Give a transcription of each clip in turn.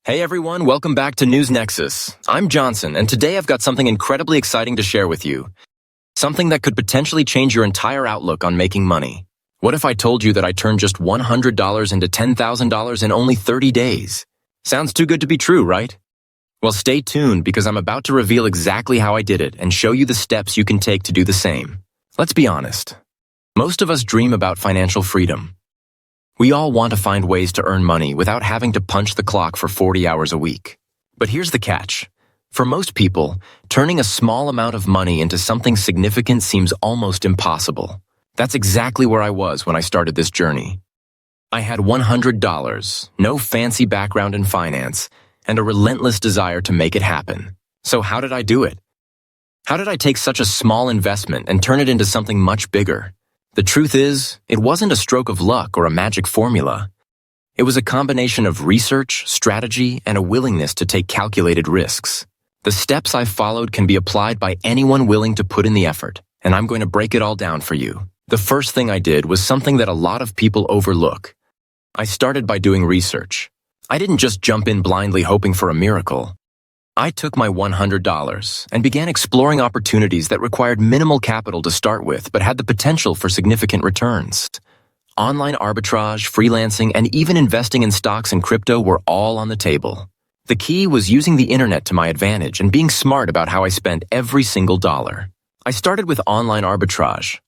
Hey everyone, welcome back to Nexus. I'm Johnson, and today I've got something incredibly exciting to share with you. Something that could potentially change your entire outlook on making money. What if I told you that I turned just $100 into $10,000 in only 30 days? Sounds too good to be true, right? Well, stay tuned because I'm about to reveal exactly how I did it and show you the steps you can take to do the same. Let's be honest. Most of us dream about financial freedom. We all want to find ways to earn money without having to punch the clock for 40 hours a week. But here's the catch. For most people, turning a small amount of money into something significant seems almost impossible. That's exactly where I was when I started this journey. I had $100, no fancy background in finance, and a relentless desire to make it happen. So how did I do it? How did I take such a small investment and turn it into something much bigger? The truth is, it wasn't a stroke of luck or a magic formula. It was a combination of research, strategy, and a willingness to take calculated risks. The steps I followed can be applied by anyone willing to put in the effort, and I'm going to break it all down for you. The first thing I did was something that a lot of people overlook. I started by doing research. I didn't just jump in blindly hoping for a miracle. I took my $100 and began exploring opportunities that required minimal capital to start with but had the potential for significant returns. Online arbitrage, freelancing, and even investing in stocks and crypto were all on the table. The key was using the internet to my advantage and being smart about how I spent every single dollar. I started with online arbitrage.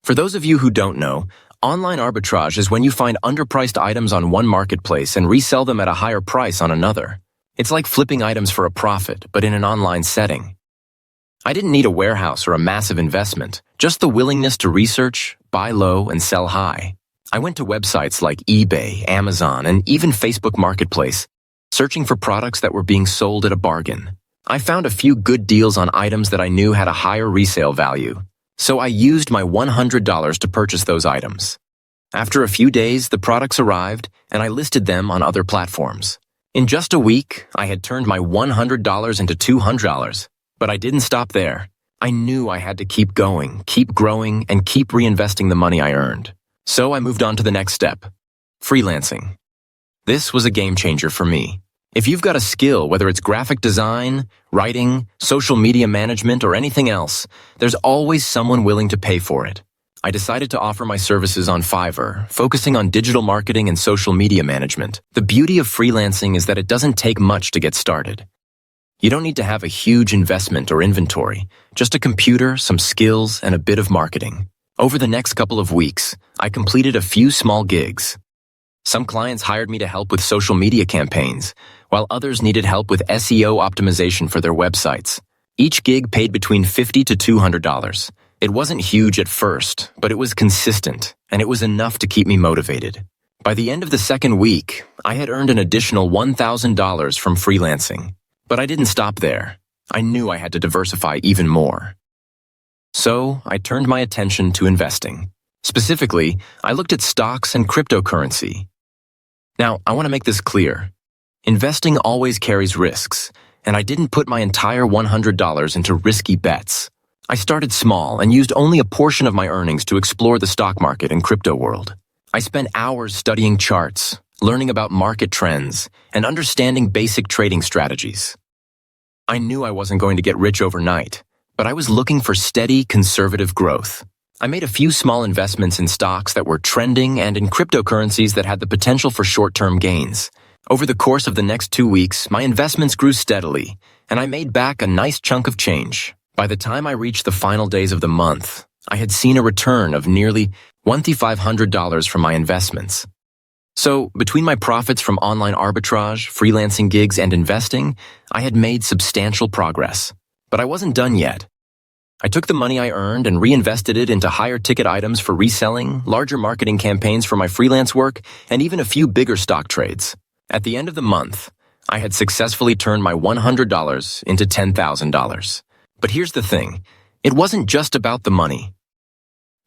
For those of you who don't know, online arbitrage is when you find underpriced items on one marketplace and resell them at a higher price on another. It's like flipping items for a profit, but in an online setting. I didn't need a warehouse or a massive investment, just the willingness to research, buy low, and sell high. I went to websites like eBay, Amazon, and even Facebook Marketplace, searching for products that were being sold at a bargain. I found a few good deals on items that I knew had a higher resale value, so I used my $100 to purchase those items. After a few days, the products arrived, and I listed them on other platforms. In just a week, I had turned my $100 into $200, but I didn't stop there. I knew I had to keep going, keep growing, and keep reinvesting the money I earned. So I moved on to the next step, freelancing. This was a game changer for me. If you've got a skill, whether it's graphic design, writing, social media management, or anything else, there's always someone willing to pay for it. I decided to offer my services on Fiverr, focusing on digital marketing and social media management. The beauty of freelancing is that it doesn't take much to get started. You don't need to have a huge investment or inventory, just a computer, some skills, and a bit of marketing. Over the next couple of weeks, I completed a few small gigs. Some clients hired me to help with social media campaigns, while others needed help with SEO optimization for their websites. Each gig paid between $50 to $200. It wasn't huge at first, but it was consistent, and it was enough to keep me motivated. By the end of the second week, I had earned an additional $1,000 from freelancing. But I didn't stop there. I knew I had to diversify even more. So, I turned my attention to investing. Specifically, I looked at stocks and cryptocurrency. Now, I want to make this clear. Investing always carries risks, and I didn't put my entire $100 into risky bets. I started small and used only a portion of my earnings to explore the stock market and crypto world. I spent hours studying charts, learning about market trends, and understanding basic trading strategies. I knew I wasn't going to get rich overnight, but I was looking for steady, conservative growth. I made a few small investments in stocks that were trending and in cryptocurrencies that had the potential for short-term gains. Over the course of the next 2 weeks, my investments grew steadily, and I made back a nice chunk of change. By the time I reached the final days of the month, I had seen a return of nearly $2,500 from my investments. So, between my profits from online arbitrage, freelancing gigs, and investing, I had made substantial progress. But I wasn't done yet. I took the money I earned and reinvested it into higher ticket items for reselling, larger marketing campaigns for my freelance work, and even a few bigger stock trades. At the end of the month, I had successfully turned my $100 into $10,000. But here's the thing, it wasn't just about the money.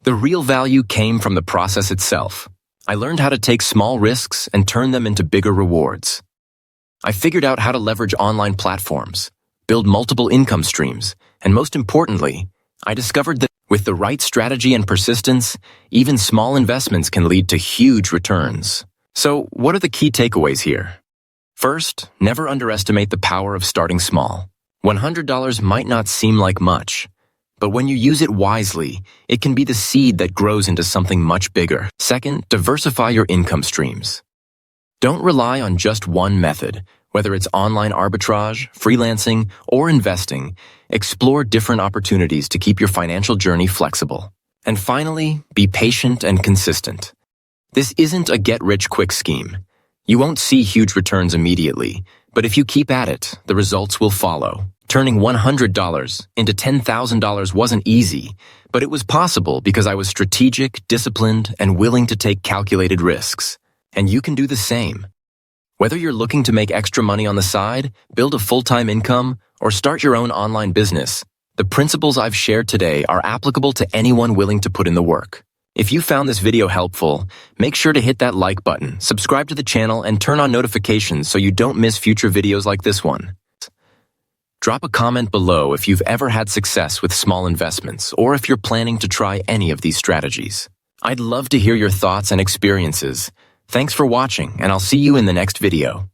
The real value came from the process itself. I learned how to take small risks and turn them into bigger rewards. I figured out how to leverage online platforms, build multiple income streams, and most importantly, I discovered that with the right strategy and persistence, even small investments can lead to huge returns. So, what are the key takeaways here? First, never underestimate the power of starting small. $100 might not seem like much, but when you use it wisely, it can be the seed that grows into something much bigger. Second, diversify your income streams. Don't rely on just one method. Whether it's online arbitrage, freelancing, or investing, explore different opportunities to keep your financial journey flexible. And finally, be patient and consistent. This isn't a get-rich-quick scheme. You won't see huge returns immediately, but if you keep at it, the results will follow. Turning $100 into $10,000 wasn't easy, but it was possible because I was strategic, disciplined, and willing to take calculated risks. And you can do the same. Whether you're looking to make extra money on the side, build a full-time income, or start your own online business, the principles I've shared today are applicable to anyone willing to put in the work. If you found this video helpful, make sure to hit that like button, subscribe to the channel, and turn on notifications so you don't miss future videos like this one. Drop a comment below if you've ever had success with small investments or if you're planning to try any of these strategies. I'd love to hear your thoughts and experiences. Thanks for watching, and I'll see you in the next video.